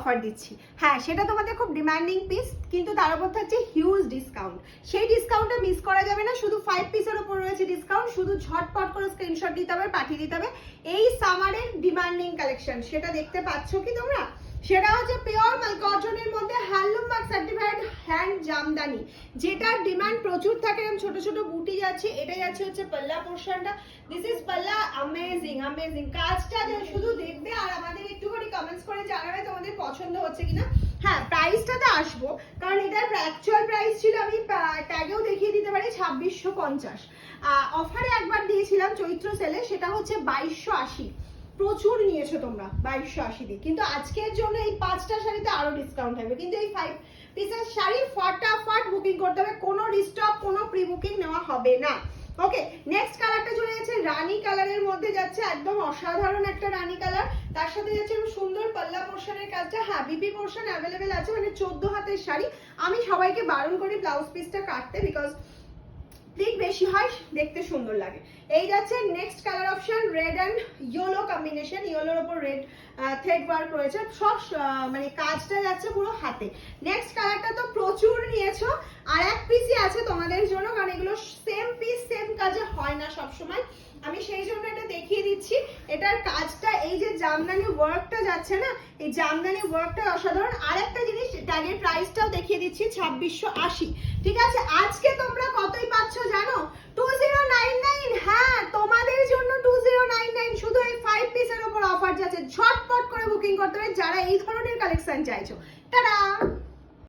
Offer দিচ্ছি। হ্যাঁ, সেটা তোমাদের খুব ডিমান্ডিং পিস, কিন্তু তার উপর থাকছে হিউজ ডিসকাউন্ট। সেই ডিসকাউন্টটা মিস করা যাবে না। শুধু 5 পিসের উপর রয়েছে ডিসকাউন্ট, শুধু ঝটপট করে স্ক্রিনশট দিতে হবে, পাঠিয়ে দিতে হবে। এই সামারের ডিমান্ডিং কালেকশন সেটা দেখতে পাচ্ছ কি তোমরা? সেটা হচ্ছে পিওর কটনের মধ্যে handloom mark certified hand Jamdani, যেটার ডিমান্ড প্রচুর থাকে। ছোট ছোট বুটি যাচ্ছে, এটা যাচ্ছে হচ্ছে পাল্লা পোর্শনটা। দিস ইজ পাল্লা। অ্যামেজিং অ্যামেজিং কাজটা শুধু দেখবে আর আমাদের একটুখানি কমেন্টস করে জানাবে তোমাদের পছন্দ হচ্ছে কিনা। হ্যাঁ, প্রাইসটাতে আসবো, কারণ এটার অ্যাকচুয়াল প্রাইস ছিল, আমি ট্যাগেও দেখিয়ে দিতে পারি, 2650। অফারে একবার দিয়েছিলাম চৈত্র সেলে, সেটা হচ্ছে 2280। প্রচুর নিয়েছো তোমরা 2280 দিয়ে, কিন্তু আজকের জন্য এই 5টা শাড়িতে আরো ডিসকাউন্ট থাকবে। কিন্তু এই 5 পিসের শাড়ি ফটাফট বুকিং করতে হবে, কোনো রিস্টক, কোনো প্রি বুকিং নেওয়া হবে না। ওকে, নেক্সট কালারটা চলে যাচ্ছে রানী কালারের মধ্যে, যাচ্ছে একদম অসাধারণ একটা রানী কালার। তার সাথে যাচ্ছে সুন্দর পাল্লা পোর্শনের কাজটা। হ্যাঁ, বিপি পোর্শন অ্যাভেলেবেল আছে, মানে 14 হাতের শাড়ি। আমি সবাইকে বারণ করি ব্লাউজ পিসটা কাটতে, বিকজ ঠিক বেশি হয়, দেখতে সুন্দর লাগে। এই যাচ্ছে next colour option, red and yellow combination. ইয়েলোর ওপর রেড থ্রেড ওয়ার্ক রয়েছে, সব মানে কাজটা যাচ্ছে পুরো হাতে। নেক্সট কালারটা তো প্রচুর নিয়েছো, আর এক পিসই আছে তোমাদের জন্য, কারণ এগুলো সেম পিস সেম কাজে হয় না সবসময়। আমি সেই জন্য এটা দেখিয়ে দিচ্ছি। এটার কাজটা, এই যে জামদানি ওয়ার্কটা যাচ্ছে না, এই জামদানি ওয়ার্কটা অসাধারণ। আর একটা জিনিস, ট্যাগের প্রাইসটাও দেখিয়ে দিচ্ছি, 2680। ঠিক আছে, আজকে তোমরা কতই পাচ্ছ জানো? 2099। হ্যাঁ, তোমাদের জন্য 2099, শুধু এই 5 পিসের উপর অফার যাচ্ছে। ঝটপট করে বুকিং করতে হবে যারা এই ধরনের কালেকশন চাইছো। টাটা।